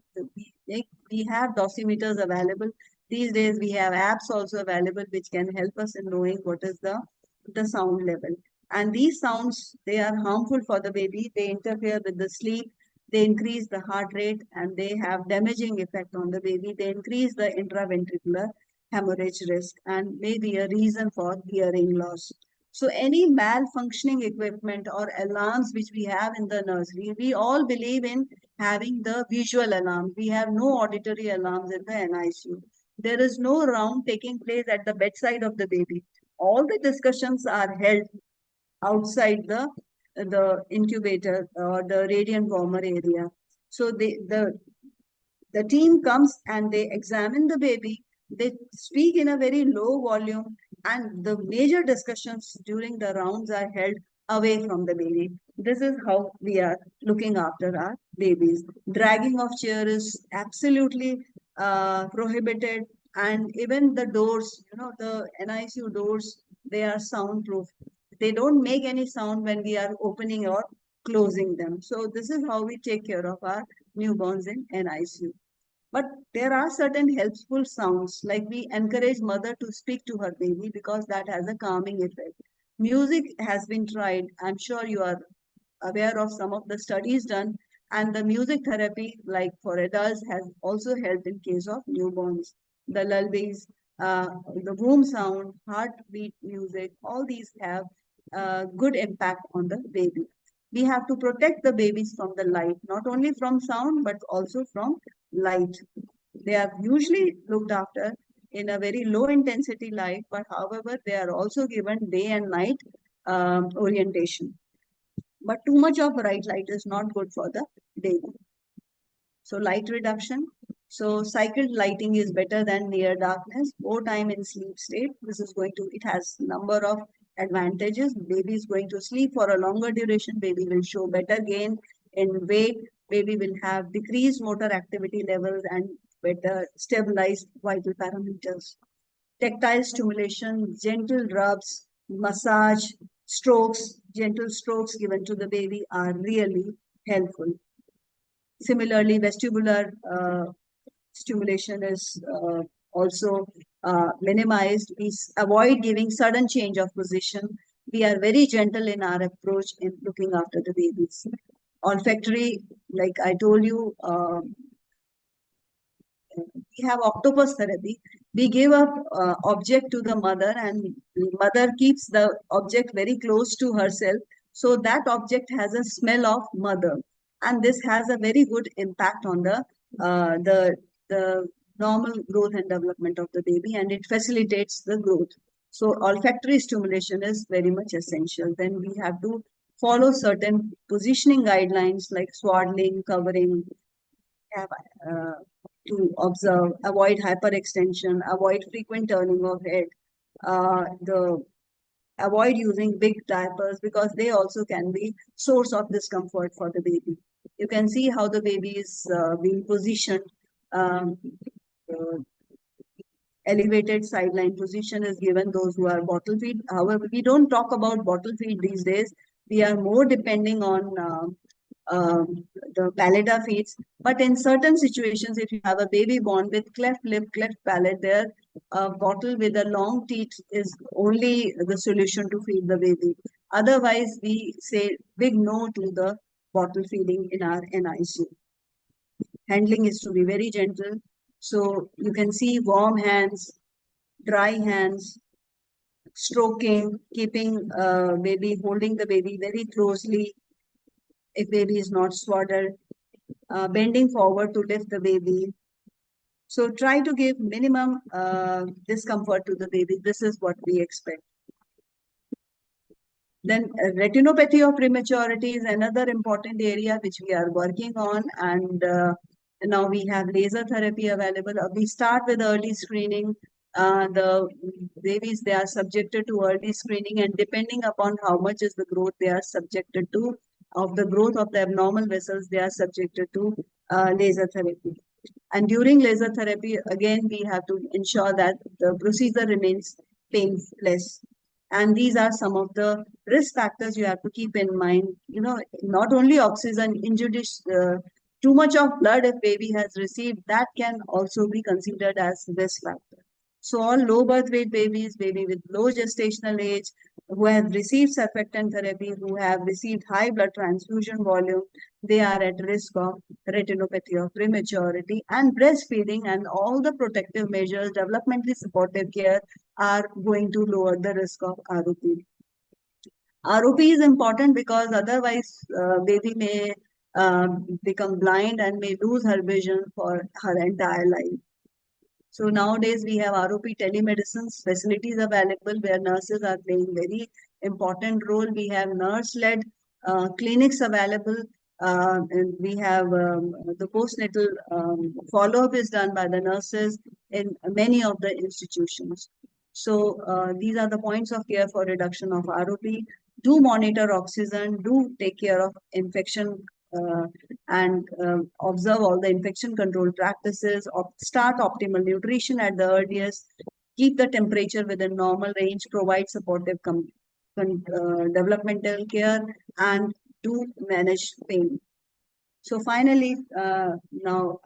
We have dosimeters available. These days we have apps also available which can help us in knowing what is the sound level. And these sounds, they are harmful for the baby. They interfere with the sleep. They increase the heart rate and they have damaging effect on the baby. They increase the intraventricular hemorrhage risk and may be a reason for hearing loss. So any malfunctioning equipment or alarms which we have in the nursery, we all believe in having the visual alarm. We have no auditory alarms in the NICU. There is no round taking place at the bedside of the baby. All the discussions are held outside the incubator or the radiant warmer area. So the team comes and they examine the baby. They speak in a very low volume, and the major discussions during the rounds are held away from the baby. This is how we are looking after our babies. Dragging of chair is absolutely prohibited, and even the doors, the NICU doors, they are soundproof. They don't make any sound when we are opening or closing them. So this is how we take care of our newborns in NICU. But there are certain helpful sounds, like we encourage mother to speak to her baby because that has a calming effect. Music has been tried. I'm sure you are aware of some of the studies done, and the music therapy, like for adults, has also helped in case of newborns. The lullabies, uh, the womb sound, heartbeat music, all these have good impact on the baby. We have to protect the babies from the light, not only from sound but also from light. They are usually looked after in a very low intensity light, but however, they are also given day and night orientation. But too much of bright light is not good for the baby. So light reduction. So cycled lighting is better than near darkness. More time in sleep state. This is going to, it has number of advantages. Baby is going to sleep for a longer duration. Baby will show better gain in weight. Baby will have decreased motor activity levels and better stabilized vital parameters. Tactile stimulation, gentle rubs, massage, strokes, gentle strokes given to the baby are really helpful. Similarly, vestibular stimulation is also minimized. We avoid giving sudden change of position. We are very gentle in our approach in looking after the babies. Olfactory, like I told you, we have octopus therapy. We give a object to the mother, and the mother keeps the object very close to herself. So that object has a smell of mother, and this has a very good impact on uh, the the normal growth and development of the baby, and it facilitates the growth. So olfactory stimulation is very much essential. Then we have to follow certain positioning guidelines like swaddling, covering, have to observe, avoid hyperextension, avoid frequent turning of head, the avoid using big diapers because they also can be source of discomfort for the baby. You can see how the baby is being positioned. Um, uh, Elevated sideline position is given those who are bottle feed. However, we don't talk about bottle feed these days. We are more depending on the pallida feeds. But in certain situations, if you have a baby born with cleft lip, cleft palate, there a bottle with a long teeth is only the solution to feed the baby. Otherwise, we say big no to the bottle feeding in our NICU. Handling is to be very gentle. So you can see warm hands, dry hands, stroking, keeping baby, holding the baby very closely if baby is not swaddled, bending forward to lift the baby. So try to give minimum discomfort to the baby. This is what we expect. Then retinopathy of prematurity is another important area which we are working on, and now we have laser therapy available. We start with early screening. The babies, they are subjected to early screening, and depending upon how much is the growth they are subjected to, of the growth of the abnormal vessels, they are subjected to laser therapy. And during laser therapy, again, we have to ensure that the procedure remains painless. And these are some of the risk factors you have to keep in mind. You know, not only oxygen, injudicious, too much of blood if baby has received, that can also be considered as risk factor. So all low birth weight babies, baby with low gestational age, who have received surfactant therapy, who have received high blood transfusion volume, they are at risk of retinopathy of prematurity, and breastfeeding and all the protective measures, developmentally supportive care are going to lower the risk of ROP. ROP is important because otherwise baby may become blind and may lose her vision for her entire life. So nowadays we have ROP telemedicine facilities available where nurses are playing very important role. We have nurse-led clinics available, and we have the postnatal follow-up is done by the nurses in many of the institutions. So these are the points of care for reduction of ROP. Do monitor oxygen, do take care of infection and observe all the infection control practices, start optimal nutrition at the earliest, keep the temperature within normal range, provide supportive developmental care, and do manage pain. So finally, now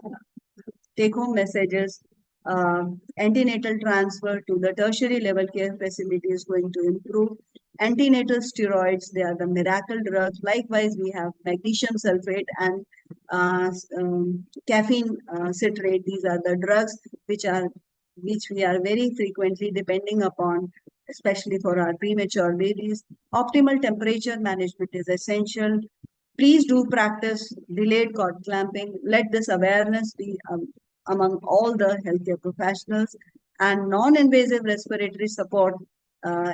take home messages. Uh, Antenatal transfer to the tertiary level care facility is going to improve. Antenatal steroids, they are the miracle drugs. Likewise, we have magnesium sulfate and caffeine citrate. These are the drugs which are which we are very frequently depending upon, especially for our premature babies. Optimal temperature management is essential. Please do practice delayed cord clamping. Let this awareness be among all the healthcare professionals. And non-invasive respiratory support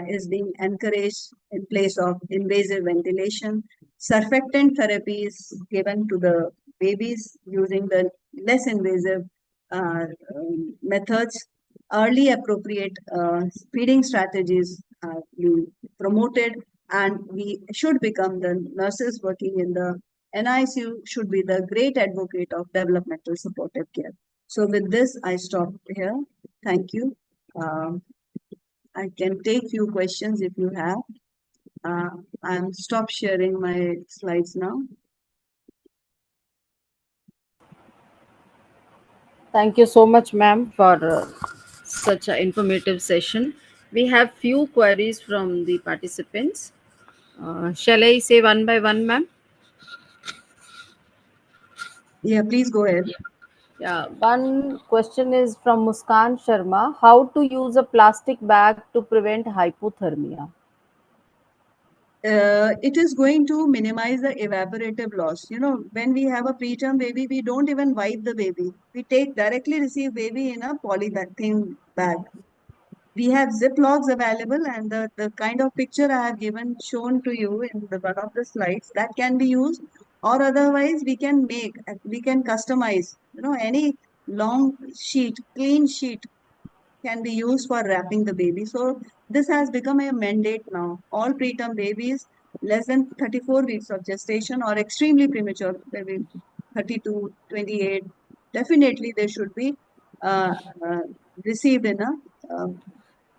is being encouraged in place of invasive ventilation. Surfactant therapy is given to the babies using the less invasive uh, methods. Early appropriate feeding strategies are being promoted, and we should become the nurses working in the NICU should be the great advocate of developmental supportive care. So with this, I stop here. Thank you. Um, I can take few questions if you have. Uh, I'm stop sharing my slides now. Thank you so much, ma'am, for such an informative session. We have few queries from the participants. Shall I say one by one, ma'am? Yeah, please go ahead. Yeah, one question is from Muskan Sharma. How to use a plastic bag to prevent hypothermia? It is going to minimize the evaporative loss. You know, when we have a preterm baby, we don't even wipe the baby. We take directly receive baby in a polythene bag. We have ziplocs available, and the kind of picture I have given shown to you in the one of the slides that can be used, or otherwise we can customize. You know, any long sheet, clean sheet can be used for wrapping the baby. So this has become a mandate now. All preterm babies less than 34 weeks of gestation or extremely premature, maybe 32, 28, definitely they should be uh, uh, received in a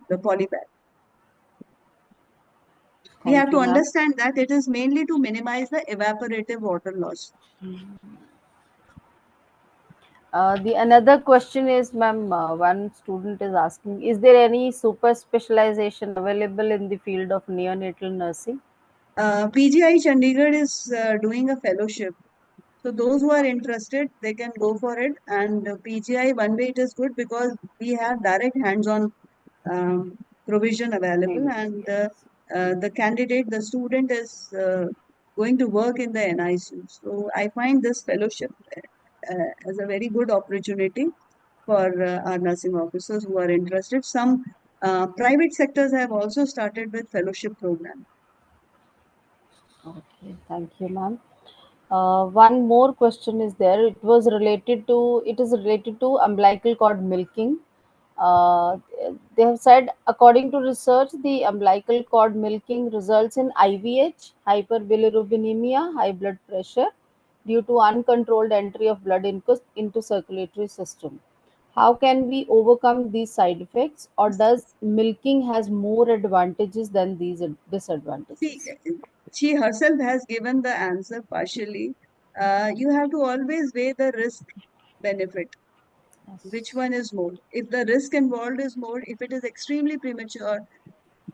the poly bag. We have Thank to you, ma'am. understand that it is mainly to minimize the evaporative water loss. The another question is, ma'am, one student is asking, is there any super specialization available in the field of neonatal nursing? PGI Chandigarh is doing a fellowship. So those who are interested, they can go for it. And PGI, one way it is good because we have direct hands-on um, provision available, Maybe. and Yes. the candidate, the student is going to work in the NICU. So I find this fellowship as a very good opportunity for our nursing officers who are interested. Some private sectors have also started with fellowship program. Okay, thank you, ma'am. One more question is there. It is related to umbilical cord milking. Uh, they have said, according to research, the umbilical cord milking results in IVH, hyperbilirubinemia, high blood pressure, due to uncontrolled entry of blood into circulatory system. How can we overcome these side effects, or does milking has more advantages than these See, disadvantages? she herself has given the answer partially. You have to always weigh the risk benefit. Which Yes. one is more? If the risk involved is more, if it is extremely premature,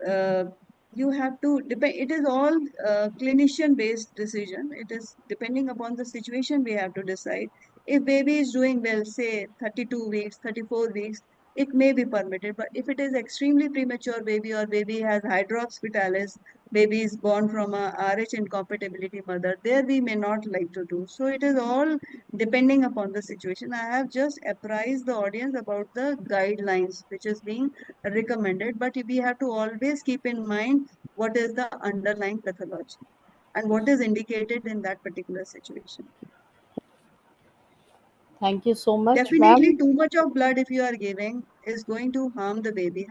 uh, you have to depend. It is all clinician based decision. It is depending upon the situation we have to decide. If baby is doing well, say 32 weeks, 34 weeks, it may be permitted. But if it is extremely premature baby, or baby has hydroxpitalis, baby is born from a RH incompatibility mother, there we may not like to do. So it is all depending upon the situation. I have just apprised the audience about the guidelines which is being recommended, but we have to always keep in mind what is the underlying pathology and what is indicated in that particular situation. Thank you so much, Definitely, ma'am. too much of blood if you are giving is going to harm the baby.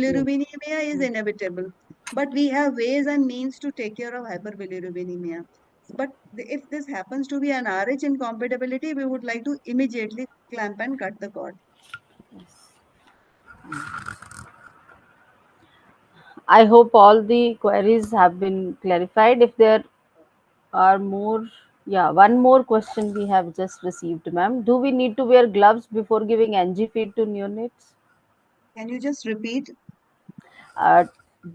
Yes. Hyperbilirubinemia is Mm. inevitable, but we have ways and means to take care of hyperbilirubinemia. But if this happens to be an RH incompatibility, we would like to immediately clamp and cut the cord. Yes. I hope all the queries have been clarified. If there are more, Yeah, one more question we have just received, ma'am. Do we need to wear gloves before giving NG feed to neonates? Can you just repeat? Uh,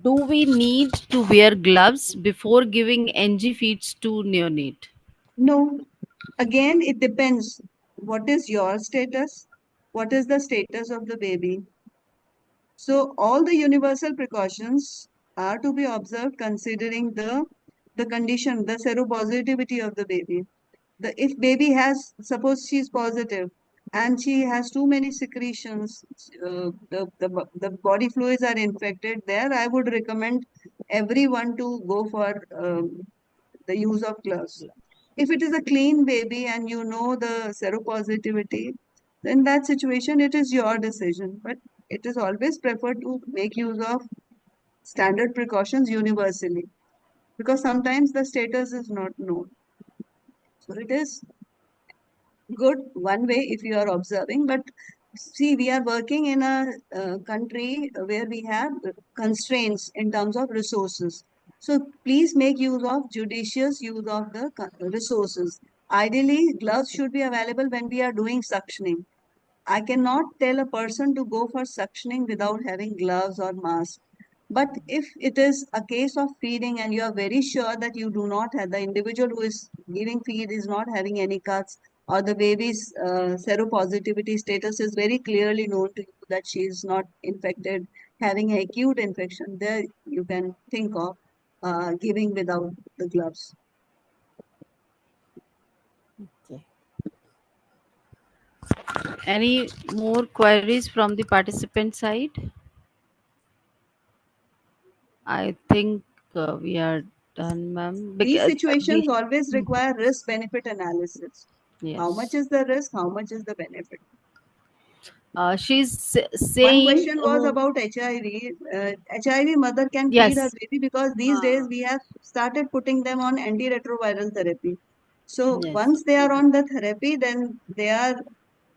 do we need to wear gloves before giving NG feeds to neonate? No. Again, it depends. What is your status? What is the status of the baby? So all the universal precautions are to be observed considering the condition, the seropositivity of the baby. The if baby has, suppose she's positive and she has too many secretions, the body fluids are infected, there I would recommend everyone to go for the use of gloves. If it is a clean baby and you know the seropositivity, then that situation it is your decision. But it is always preferred to make use of standard precautions universally because sometimes the status is not known. So it is good one way if you are observing, but see, we are working in a country where we have constraints in terms of resources. So please make use of judicious use of the resources. Ideally gloves should be available when we are doing suctioning. I cannot tell a person to go for suctioning without having gloves or mask. But if it is a case of feeding and you are very sure that you do not have, the individual who is giving feed is not having any cuts, or the baby's seropositivity status is very clearly known to you that she is not infected, having an acute infection, there you can think of giving without the gloves. Okay. Any more queries from the participant side? I think we are done, ma'am. These Because we, situations always require risk benefit analysis. How much yes, is the risk? How much is the benefit? she's One saying, question was about HIV. HIV mother can feed her yes, baby because these days uh, we have started putting them on antiretroviral therapy. So yes, once they are on the therapy, then they are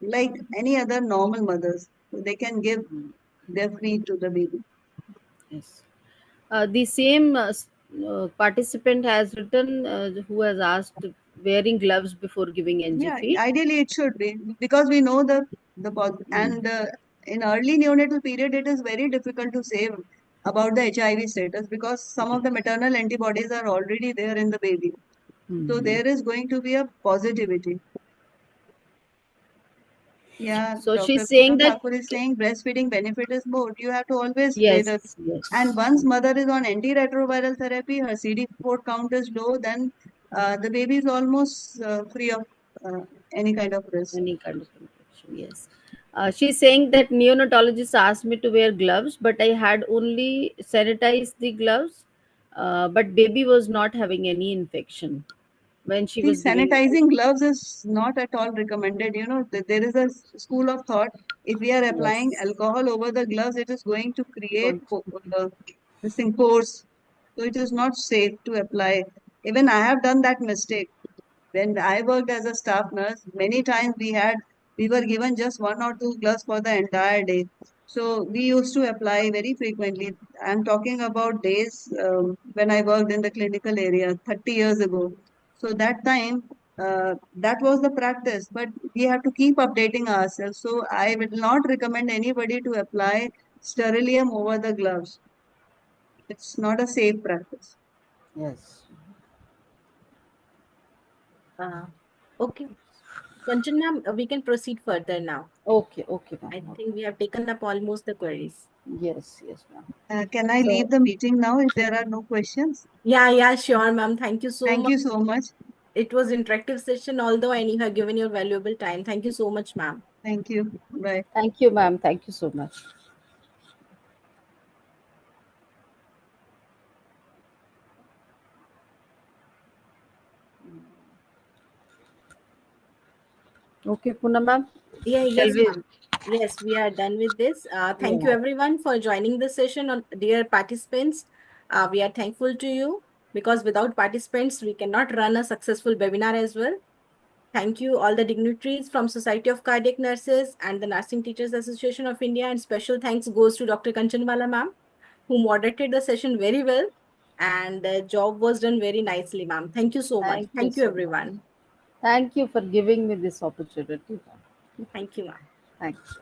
like any other normal mothers. So they can give their feed to the baby. yes. The same participant has written, who has asked wearing gloves before giving NG Yeah, feed. ideally it should be because we know and in early neonatal period it is very difficult to say about the HIV status because some of the maternal antibodies are already there in the baby. So Mm-hmm. there is going to be a positivity. Yeah, So Dr. she's saying Poonam that, Thakur is saying breastfeeding benefit is more. You have to always wait. yes, And yes, once mother is on antiretroviral therapy, her CD4 count is low, then the baby is almost free of uh, any kind of risk. any kind of infection, yes. She's saying that neonatologist asked me to wear gloves, but I had only sanitized the gloves, but baby was not having any infection when she See, was giving. sanitizing gloves is not at all recommended. You know, there is a school of thought. If we are applying Yes, alcohol over the gloves, it is going to create going this thing pores. So it is not safe to apply. Even I have done that mistake. When I worked as a staff nurse, many times we were given just one or two gloves for the entire day. So we used to apply very frequently. I'm talking about days when I worked in the clinical area 30 years ago. So that time, that was the practice, but we have to keep updating ourselves. So I will not recommend anybody to apply sterilium over the gloves. It's not a safe practice. yes. Uh, okay, Kanchan ma'am, we can proceed further now. Okay, okay, ma'am. I Okay. think we have taken up almost the queries. Yes, yes, ma'am. Can I leave So, the meeting now if there are no questions? Yeah, sure, ma'am. Thank you so Thank much. you so much. It was interactive session, although I have given your valuable time. Thank you so much, ma'am. Thank you. Bye. thank you, ma'am. Thank you so much. Okay, Poonam ma'am. Shall Yes, we? ma'am. Yes, we are done with this. Thank you Yeah. everyone for joining the session. On dear participants, we are thankful to you because without participants, we cannot run a successful webinar as well. Thank you all the dignitaries from Society of Cardiac Nurses and the Nursing Teachers Association of India. And special thanks goes to Dr. Kanchanwala ma'am, who moderated the session very well. and the job was done very nicely, ma'am. Thank you so much. Thank you Thank you, so much. everyone. Thank you for giving me this opportunity. Thank you, ma'am. Thanks.